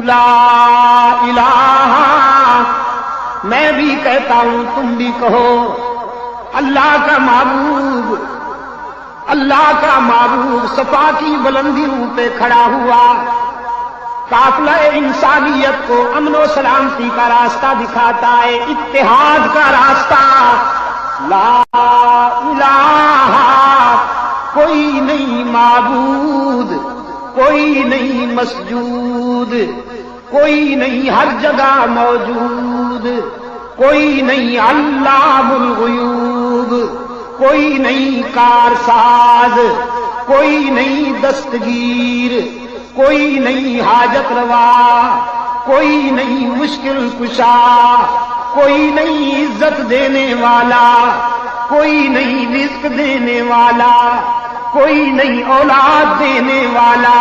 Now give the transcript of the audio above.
ला इलाहा, मैं भी कहता हूं तुम भी कहो, अल्लाह का माबूद, अल्लाह का माबूद सफा की बुलंदियों पे खड़ा हुआ, काफिला इंसानियत को अमनो सलामती का रास्ता दिखाता है, इत्तेहाद का रास्ता। ला इलाहा, कोई नहीं माबूद, कोई नहीं मसजूद, कोई नहीं हर जगह मौजूद, कोई नहीं अल्लाहुल गुयूब, कोई नहीं कारसाज, कोई नहीं दस्तगीर, कोई नहीं हाजत रवा, कोई नहीं मुश्किल कुशा, कोई नहीं इज्जत देने वाला, कोई नहीं रिज्क देने वाला, कोई नहीं औलाद देने वाला,